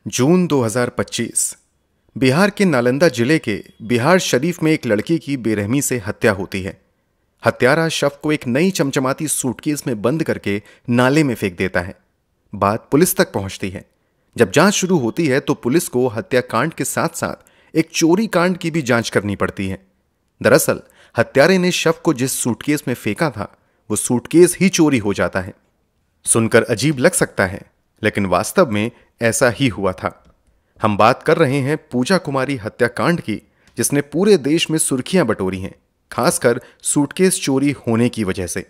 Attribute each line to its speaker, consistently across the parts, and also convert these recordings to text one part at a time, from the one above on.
Speaker 1: जून 2025 बिहार के नालंदा जिले के बिहार शरीफ में एक लड़की की बेरहमी से हत्या होती है। हत्यारा शव को एक नई चमचमाती सूटकेस में बंद करके नाले में फेंक देता है। बात पुलिस तक पहुंचती है। जब जांच शुरू होती है तो पुलिस को हत्याकांड के साथ साथ एक चोरी कांड की भी जांच करनी पड़ती है। दरअसल हत्यारे ने शव को जिस सूटकेस में फेंका था वो सूटकेस ही चोरी हो जाता है। सुनकर अजीब लग सकता है, लेकिन वास्तव में ऐसा ही हुआ था। हम बात कर रहे हैं पूजा कुमारी हत्याकांड की, जिसने पूरे देश में सुर्खियां बटोरी हैं, खासकर सूटकेस चोरी होने की वजह से।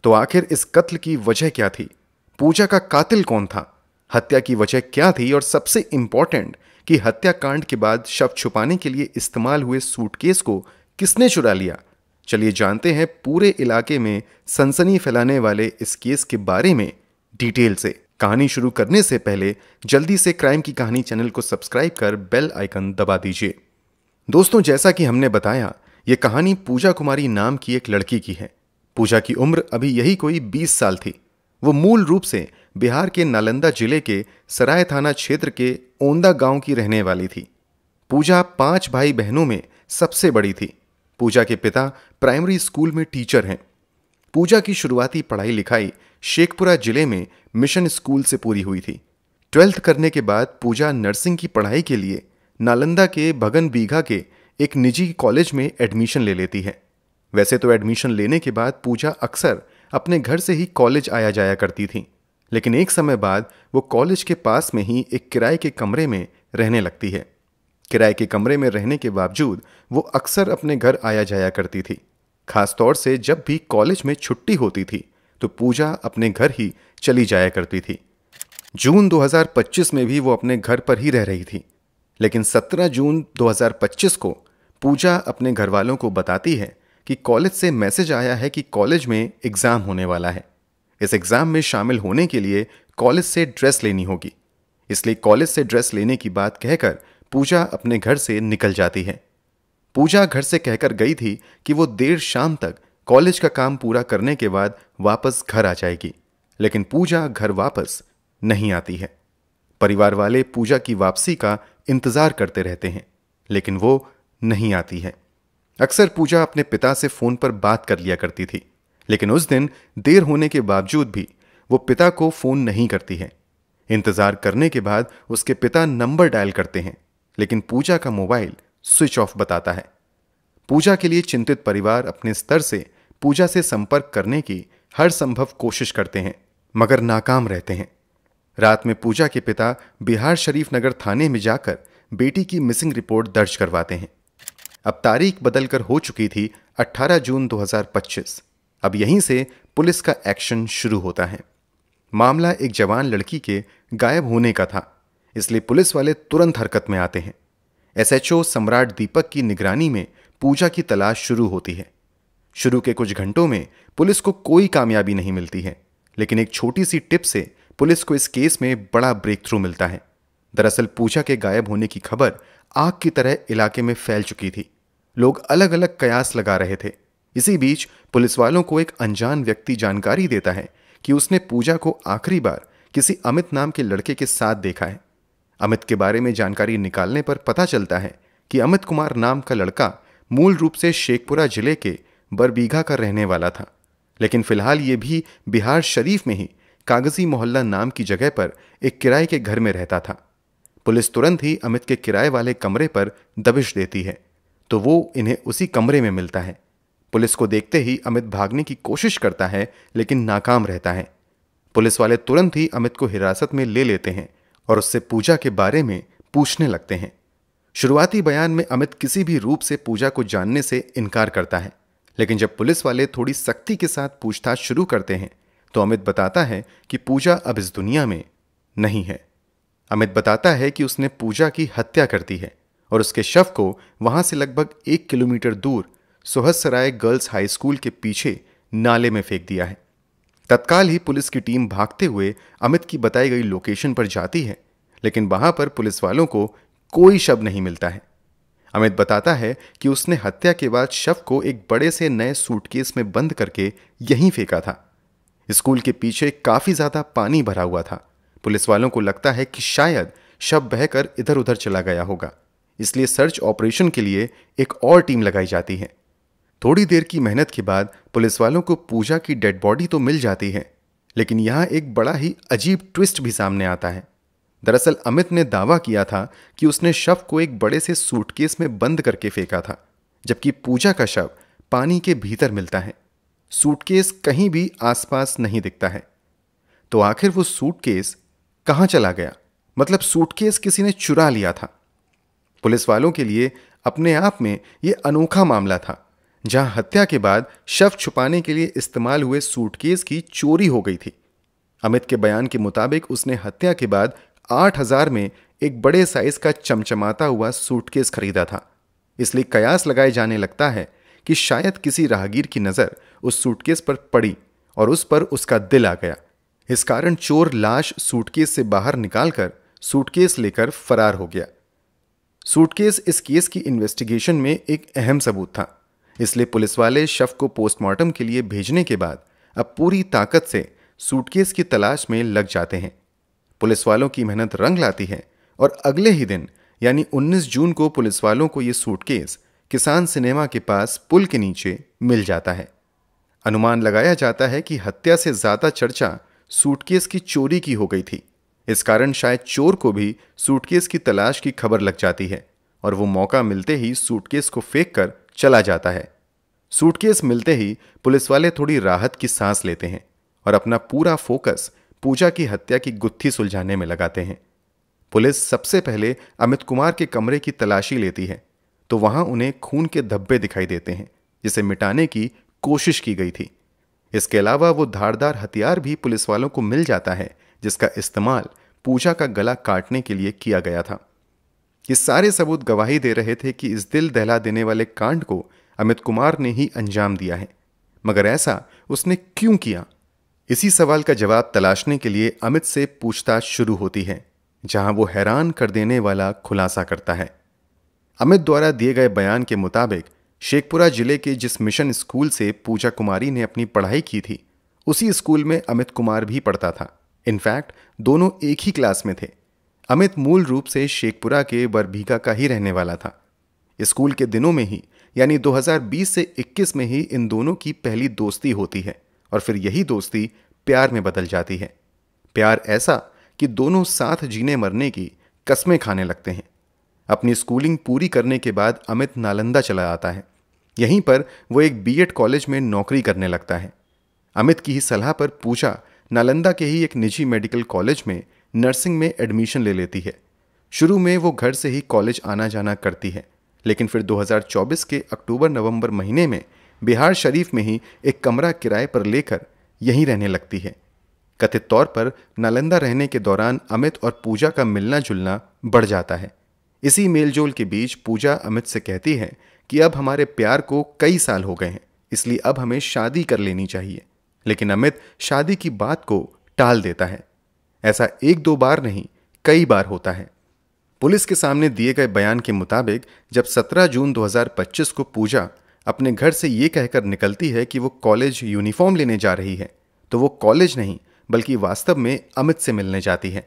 Speaker 1: तो आखिर इस कत्ल की वजह क्या थी? पूजा का कातिल कौन था? हत्या की वजह क्या थी? और सबसे इंपॉर्टेंट कि हत्याकांड के बाद शव छुपाने के लिए इस्तेमाल हुए सूटकेस को किसने चुरा लिया? चलिए जानते हैं पूरे इलाके में सनसनी फैलाने वाले इस केस के बारे में डिटेल से। कहानी शुरू करने से पहले जल्दी से क्राइम की कहानी चैनल को सब्सक्राइब कर बेल आइकन दबा दीजिए। दोस्तों, जैसा कि हमने बताया, यह कहानी पूजा कुमारी नाम की एक लड़की की है। पूजा की उम्र अभी यही कोई 20 साल थी। वो मूल रूप से बिहार के नालंदा जिले के सराय थाना क्षेत्र के ओंदा गांव की रहने वाली थी। पूजा 5 भाई बहनों में सबसे बड़ी थी। पूजा के पिता प्राइमरी स्कूल में टीचर हैं। पूजा की शुरुआती पढ़ाई लिखाई शेखपुरा जिले में मिशन स्कूल से पूरी हुई थी। 12th करने के बाद पूजा नर्सिंग की पढ़ाई के लिए नालंदा के भगन बीघा के एक निजी कॉलेज में एडमिशन ले लेती है। वैसे तो एडमिशन लेने के बाद पूजा अक्सर अपने घर से ही कॉलेज आया जाया करती थी, लेकिन एक समय बाद वो कॉलेज के पास में ही एक किराए के कमरे में रहने लगती है। किराए के कमरे में रहने के बावजूद वो अक्सर अपने घर आया जाया करती थी। खासतौर से जब भी कॉलेज में छुट्टी होती थी तो पूजा अपने घर ही चली जाया करती थी। जून 2025 में भी वो अपने घर पर ही रह रही थी, लेकिन 17 जून 2025 को पूजा अपने घर वालों को बताती है कि कॉलेज से मैसेज आया है कि कॉलेज में एग्जाम होने वाला है। इस एग्जाम में शामिल होने के लिए कॉलेज से ड्रेस लेनी होगी, इसलिए कॉलेज से ड्रेस लेने की बात कहकर पूजा अपने घर से निकल जाती है। पूजा घर से कहकर गई थी कि वो देर शाम तक कॉलेज का काम पूरा करने के बाद वापस घर आ जाएगी, लेकिन पूजा घर वापस नहीं आती है। परिवार वाले पूजा की वापसी का इंतजार करते रहते हैं, लेकिन वो नहीं आती है। अक्सर पूजा अपने पिता से फोन पर बात कर लिया करती थी, लेकिन उस दिन देर होने के बावजूद भी वो पिता को फोन नहीं करती है। इंतजार करने के बाद उसके पिता नंबर डायल करते हैं, लेकिन पूजा का मोबाइल स्विच ऑफ बताता है। पूजा के लिए चिंतित परिवार अपने स्तर से पूजा से संपर्क करने की हर संभव कोशिश करते हैं, मगर नाकाम रहते हैं। रात में पूजा के पिता बिहार शरीफ नगर थाने में जाकर बेटी की मिसिंग रिपोर्ट दर्ज करवाते हैं। अब तारीख बदलकर हो चुकी थी 18 जून 2025। अब यहीं से पुलिस का एक्शन शुरू होता है। मामला एक जवान लड़की के गायब होने का था, इसलिए पुलिस वाले तुरंत हरकत में आते हैं। एसएचओ सम्राट दीपक की निगरानी में पूजा की तलाश शुरू होती है। शुरू के कुछ घंटों में पुलिस को कोई कामयाबी नहीं मिलती है, लेकिन एक छोटी सी टिप से पुलिस को इस केस में बड़ा ब्रेक थ्रू मिलता है। दरअसल पूजा के गायब होने की खबर आग की तरह इलाके में फैल चुकी थी। लोग अलग अलग कयास लगा रहे थे। इसी बीच पुलिस वालों को एक अनजान व्यक्ति जानकारी देता है कि उसने पूजा को आखिरी बार किसी अमित नाम के लड़के के साथ देखा है। अमित के बारे में जानकारी निकालने पर पता चलता है कि अमित कुमार नाम का लड़का मूल रूप से शेखपुरा जिले के बरबीघा का रहने वाला था, लेकिन फिलहाल ये भी बिहार शरीफ में ही कागजी मोहल्ला नाम की जगह पर एक किराए के घर में रहता था। पुलिस तुरंत ही अमित के किराए वाले कमरे पर दबिश देती है, तो वो इन्हें उसी कमरे में मिलता है। पुलिस को देखते ही अमित भागने की कोशिश करता है, लेकिन नाकाम रहता है। पुलिस वाले तुरंत ही अमित को हिरासत में ले लेते हैं और उससे पूजा के बारे में पूछने लगते हैं। शुरुआती बयान में अमित किसी भी रूप से पूजा को जानने से इनकार करता है, लेकिन जब पुलिस वाले थोड़ी सख्ती के साथ पूछताछ शुरू करते हैं तो अमित बताता है कि पूजा अब इस दुनिया में नहीं है। अमित बताता है कि उसने पूजा की हत्या कर दी है और उसके शव को वहां से लगभग 1 किलोमीटर दूर सोहसराय गर्ल्स हाई स्कूल के पीछे नाले में फेंक दिया है। तत्काल ही पुलिस की टीम भागते हुए अमित की बताई गई लोकेशन पर जाती है, लेकिन वहां पर पुलिस वालों को कोई शव नहीं मिलता है। अमित बताता है कि उसने हत्या के बाद शव को एक बड़े से नए सूटकेस में बंद करके यहीं फेंका था। स्कूल के पीछे काफी ज्यादा पानी भरा हुआ था। पुलिस वालों को लगता है कि शायद शव बहकर इधर उधर चला गया होगा, इसलिए सर्च ऑपरेशन के लिए एक और टीम लगाई जाती है। थोड़ी देर की मेहनत के बाद पुलिस वालों को पूजा की डेड बॉडी तो मिल जाती है, लेकिन यहां एक बड़ा ही अजीब ट्विस्ट भी सामने आता है। दरअसल अमित ने दावा किया था कि उसने शव को एक बड़े से सूटकेस में बंद करके फेंका था, जबकि पूजा का शव पानी के भीतर मिलता है। सूटकेस कहीं भी आसपास नहीं दिखता है। तो आखिर वो सूटकेस कहां चला गया? मतलब सूटकेस किसी ने चुरा लिया था। पुलिस वालों के लिए अपने आप में यह अनोखा मामला था, जहां हत्या के बाद शव छुपाने के लिए इस्तेमाल हुए सूटकेस की चोरी हो गई थी। अमित के बयान के मुताबिक उसने हत्या के बाद 8,000 में एक बड़े साइज का चमचमाता हुआ सूटकेस खरीदा था। इसलिए कयास लगाए जाने लगता है कि शायद किसी राहगीर की नजर उस सूटकेस पर पड़ी और उस पर उसका दिल आ गया। इस कारण चोर लाश सूटकेस से बाहर निकालकर सूटकेस लेकर फरार हो गया। सूटकेस इस केस की इन्वेस्टिगेशन में एक अहम सबूत था, इसलिए पुलिस वाले शव को पोस्टमार्टम के लिए भेजने के बाद अब पूरी ताकत से सूटकेस की तलाश में लग जाते हैं। पुलिस वालों की मेहनत रंग लाती है और अगले ही दिन यानी 19 जून को पुलिस वालों को यह सूटकेस किसान सिनेमा के पास पुल के नीचे मिल जाता है। अनुमान लगाया जाता है कि हत्या से ज्यादा चर्चा सूटकेस की चोरी की हो गई थी। इस कारण शायद चोर को भी सूटकेस की तलाश की खबर लग जाती है और वो मौका मिलते ही सूटकेस को फेंक कर चला जाता है। सूटकेस मिलते ही पुलिस वाले थोड़ी राहत की सांस लेते हैं और अपना पूरा फोकस पूजा की हत्या की गुत्थी सुलझाने में लगाते हैं। पुलिस सबसे पहले अमित कुमार के कमरे की तलाशी लेती है, तो वहां उन्हें खून के धब्बे दिखाई देते हैं, जिसे मिटाने की कोशिश की गई थी। इसके अलावा वो धारदार हथियार भी पुलिस वालों को मिल जाता है, जिसका इस्तेमाल पूजा का गला काटने के लिए किया गया था। ये सारे सबूत गवाही दे रहे थे कि इस दिल दहला देने वाले कांड को अमित कुमार ने ही अंजाम दिया है, मगर ऐसा उसने क्यों किया? इसी सवाल का जवाब तलाशने के लिए अमित से पूछताछ शुरू होती है, जहां वो हैरान कर देने वाला खुलासा करता है। अमित द्वारा दिए गए बयान के मुताबिक शेखपुरा जिले के जिस मिशन स्कूल से पूजा कुमारी ने अपनी पढ़ाई की थी, उसी स्कूल में अमित कुमार भी पढ़ता था। इनफैक्ट दोनों एक ही क्लास में थे। अमित मूल रूप से शेखपुरा के बरबीघा का ही रहने वाला था। स्कूल के दिनों में ही यानी 2020 से 21 में ही इन दोनों की पहली दोस्ती होती है और फिर यही दोस्ती प्यार में बदल जाती है। प्यार ऐसा कि दोनों साथ जीने मरने की कस्में खाने लगते हैं। अपनी स्कूलिंग पूरी करने के बाद अमित नालंदा चला आता है। यहीं पर वो एक बीएड कॉलेज में नौकरी करने लगता है। अमित की ही सलाह पर पूजा नालंदा के ही एक निजी मेडिकल कॉलेज में नर्सिंग में एडमिशन ले लेती है। शुरू में वो घर से ही कॉलेज आना जाना करती है, लेकिन फिर 2024 के अक्टूबर-नवंबर महीने में बिहार शरीफ में ही एक कमरा किराए पर लेकर यहीं रहने लगती है। कथित तौर पर नालंदा रहने के दौरान अमित और पूजा का मिलना जुलना बढ़ जाता है। इसी मेलजोल के बीच पूजा अमित से कहती है कि अब हमारे प्यार को कई साल हो गए हैं, इसलिए अब हमें शादी कर लेनी चाहिए। लेकिन अमित शादी की बात को टाल देता है। ऐसा एक दो बार नहीं, कई बार होता है। पुलिस के सामने दिए गए बयान के मुताबिक जब 17 जून 2025 को पूजा अपने घर से यह कहकर निकलती है कि वो कॉलेज यूनिफॉर्म लेने जा रही है, तो वो कॉलेज नहीं बल्कि वास्तव में अमित से मिलने जाती है।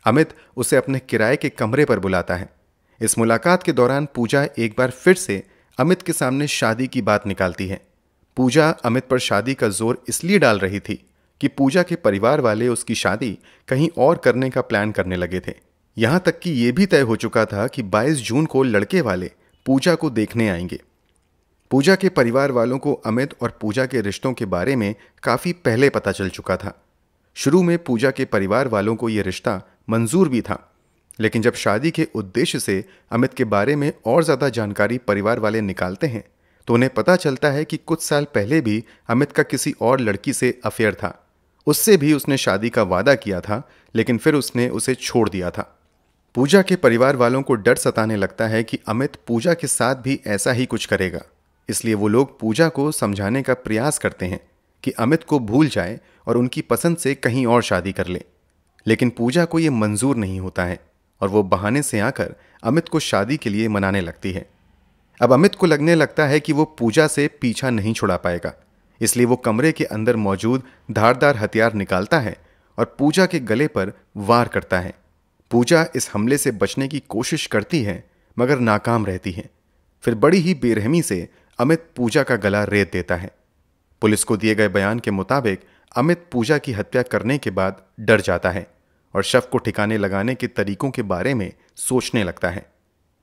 Speaker 1: अमित उसे अपने किराए के कमरे पर बुलाता है। इस मुलाकात के दौरान पूजा एक बार फिर से अमित के सामने शादी की बात निकालती है। पूजा अमित पर शादी का जोर इसलिए डाल रही थी कि पूजा के परिवार वाले उसकी शादी कहीं और करने का प्लान करने लगे थे। यहां तक कि यह भी तय हो चुका था कि 22 जून को लड़के वाले पूजा को देखने आएंगे। पूजा के परिवार वालों को अमित और पूजा के रिश्तों के बारे में काफी पहले पता चल चुका था। शुरू में पूजा के परिवार वालों को यह रिश्ता मंजूर भी था, लेकिन जब शादी के उद्देश्य से अमित के बारे में और ज्यादा जानकारी परिवार वाले निकालते हैं, तो उन्हें पता चलता है कि कुछ साल पहले भी अमित का किसी और लड़की से अफेयर था। उससे भी उसने शादी का वादा किया था, लेकिन फिर उसने उसे छोड़ दिया था। पूजा के परिवार वालों को डर सताने लगता है कि अमित पूजा के साथ भी ऐसा ही कुछ करेगा, इसलिए वो लोग पूजा को समझाने का प्रयास करते हैं कि अमित को भूल जाए और उनकी पसंद से कहीं और शादी कर ले। लेकिन पूजा को यह मंजूर नहीं होता है और वो बहाने से आकर अमित को शादी के लिए मनाने लगती है। अब अमित को लगने लगता है कि वो पूजा से पीछा नहीं छुड़ा पाएगा, इसलिए वो कमरे के अंदर मौजूद धारदार हथियार निकालता है और पूजा के गले पर वार करता है। पूजा इस हमले से बचने की कोशिश करती है मगर नाकाम रहती है। फिर बड़ी ही बेरहमी से अमित पूजा का गला रेत देता है। पुलिस को दिए गए बयान के मुताबिक अमित पूजा की हत्या करने के बाद डर जाता है और शव को ठिकाने लगाने के तरीकों के बारे में सोचने लगता है।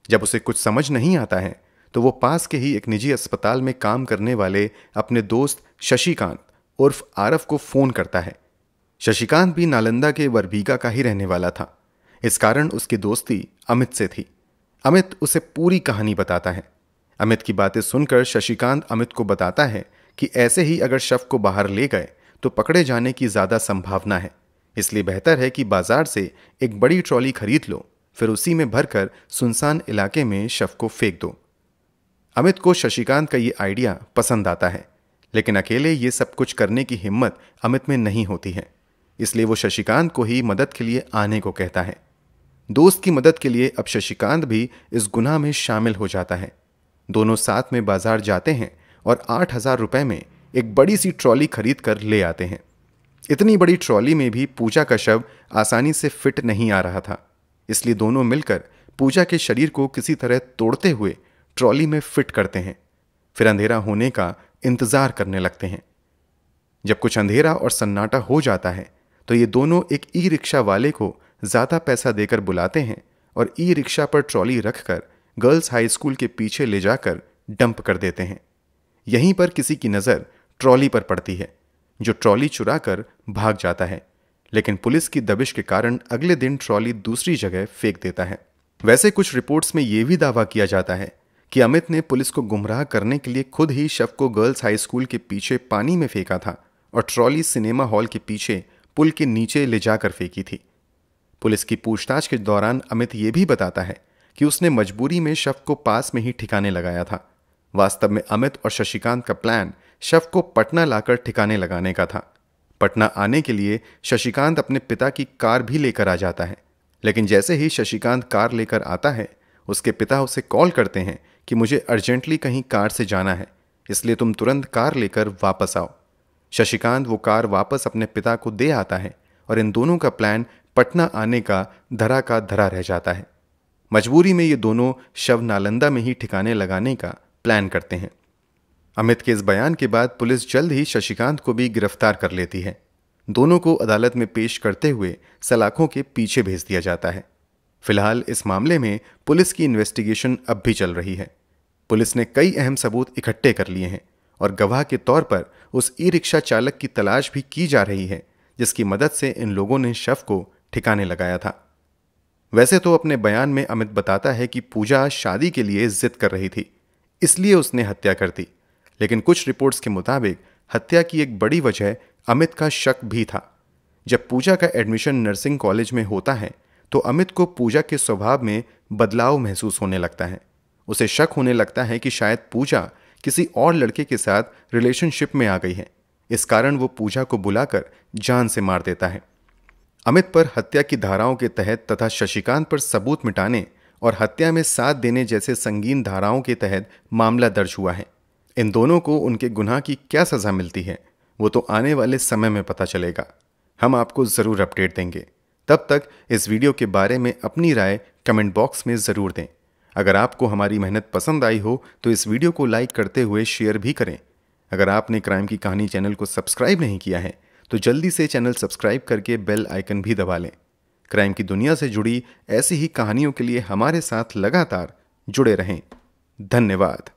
Speaker 1: जब उसे कुछ समझ नहीं आता है तो वो पास के ही एक निजी अस्पताल में काम करने वाले अपने दोस्त शशिकांत उर्फ आरफ को फोन करता है। शशिकांत भी नालंदा के वरबीघा का ही रहने वाला था। इस कारण उसकी दोस्ती अमित से थी। अमित उसे पूरी कहानी बताता है। अमित की बातें सुनकर शशिकांत अमित को बताता है कि ऐसे ही अगर शव को बाहर ले गए तो पकड़े जाने की ज्यादा संभावना है, इसलिए बेहतर है कि बाजार से एक बड़ी ट्रॉली खरीद लो, फिर उसी में भरकर सुनसान इलाके में शव को फेंक दो। अमित को शशिकांत का ये आइडिया पसंद आता है, लेकिन अकेले ये सब कुछ करने की हिम्मत अमित में नहीं होती है, इसलिए वो शशिकांत को ही मदद के लिए आने को कहता है। दोस्त की मदद के लिए अब शशिकांत भी इस गुनाह में शामिल हो जाता है। दोनों साथ में बाजार जाते हैं और 8,000 रुपए में एक बड़ी सी ट्रॉली खरीद कर ले आते हैं। इतनी बड़ी ट्रॉली में भी पूजा का शव आसानी से फिट नहीं आ रहा था, इसलिए दोनों मिलकर पूजा के शरीर को किसी तरह तोड़ते हुए ट्रॉली में फिट करते हैं। फिर अंधेरा होने का इंतजार करने लगते हैं। जब कुछ अंधेरा और सन्नाटा हो जाता है तो ये दोनों एक ई रिक्शा वाले को ज्यादा पैसा देकर बुलाते हैं और ई रिक्शा पर ट्रॉली रखकर गर्ल्स हाई स्कूल के पीछे ले जाकर डंप कर देते हैं। यहीं पर किसी की नजर ट्रॉली पर पड़ती है, जो ट्रॉली चुरा कर भाग जाता है, लेकिन पुलिस की दबिश के कारण अगले दिन ट्रॉली दूसरी जगह फेंक देता है। वैसे कुछ रिपोर्ट्स में यह भी दावा किया जाता है कि अमित ने पुलिस को गुमराह करने के लिए खुद ही शव को गर्ल्स हाई स्कूल के पीछे पानी में फेंका था और ट्रॉली सिनेमा हॉल के पीछे पुल के नीचे ले जाकर फेंकी थी। पुलिस की पूछताछ के दौरान अमित यह भी बताता है कि उसने मजबूरी में शव को पास में ही ठिकाने लगाया था। वास्तव में अमित और शशिकांत का प्लान शव को पटना लाकर ठिकाने लगाने का था। पटना आने के लिए शशिकांत अपने पिता की कार भी लेकर आ जाता है, लेकिन जैसे ही शशिकांत कार लेकर आता है उसके पिता उसे कॉल करते हैं कि मुझे अर्जेंटली कहीं कार से जाना है, इसलिए तुम तुरंत कार लेकर वापस आओ। शशिकांत वो कार वापस अपने पिता को दे आता है और इन दोनों का प्लान पटना आने का धरा रह जाता है। मजबूरी में ये दोनों शव नालंदा में ही ठिकाने लगाने का प्लान करते हैं। अमित के इस बयान के बाद पुलिस जल्द ही शशिकांत को भी गिरफ्तार कर लेती है। दोनों को अदालत में पेश करते हुए सलाखों के पीछे भेज दिया जाता है। फिलहाल इस मामले में पुलिस की इन्वेस्टिगेशन अब भी चल रही है। पुलिस ने कई अहम सबूत इकट्ठे कर लिए हैं और गवाह के तौर पर उस ई रिक्शा चालक की तलाश भी की जा रही है, जिसकी मदद से इन लोगों ने शव को ठिकाने लगाया था। वैसे तो अपने बयान में अमित बताता है कि पूजा शादी के लिए जिद कर रही थी, इसलिए उसने हत्या कर दी, लेकिन कुछ रिपोर्ट्स के मुताबिक हत्या की एक बड़ी वजह अमित का शक भी था। जब पूजा का एडमिशन नर्सिंग कॉलेज में होता है तो अमित को पूजा के स्वभाव में बदलाव महसूस होने लगता है। उसे शक होने लगता है कि शायद पूजा किसी और लड़के के साथ रिलेशनशिप में आ गई है। इस कारण वो पूजा को बुलाकर जान से मार देता है। अमित पर हत्या की धाराओं के तहत तथा शशिकांत पर सबूत मिटाने और हत्या में साथ देने जैसे संगीन धाराओं के तहत मामला दर्ज हुआ है। इन दोनों को उनके गुनाह की क्या सजा मिलती है वो तो आने वाले समय में पता चलेगा। हम आपको जरूर अपडेट देंगे। तब तक इस वीडियो के बारे में अपनी राय कमेंट बॉक्स में जरूर दें। अगर आपको हमारी मेहनत पसंद आई हो तो इस वीडियो को लाइक करते हुए शेयर भी करें। अगर आपने क्राइम की कहानी चैनल को सब्सक्राइब नहीं किया है तो जल्दी से चैनल सब्सक्राइब करके बेल आइकन भी दबा लें। क्राइम की दुनिया से जुड़ी ऐसी ही कहानियों के लिए हमारे साथ लगातार जुड़े रहें। धन्यवाद।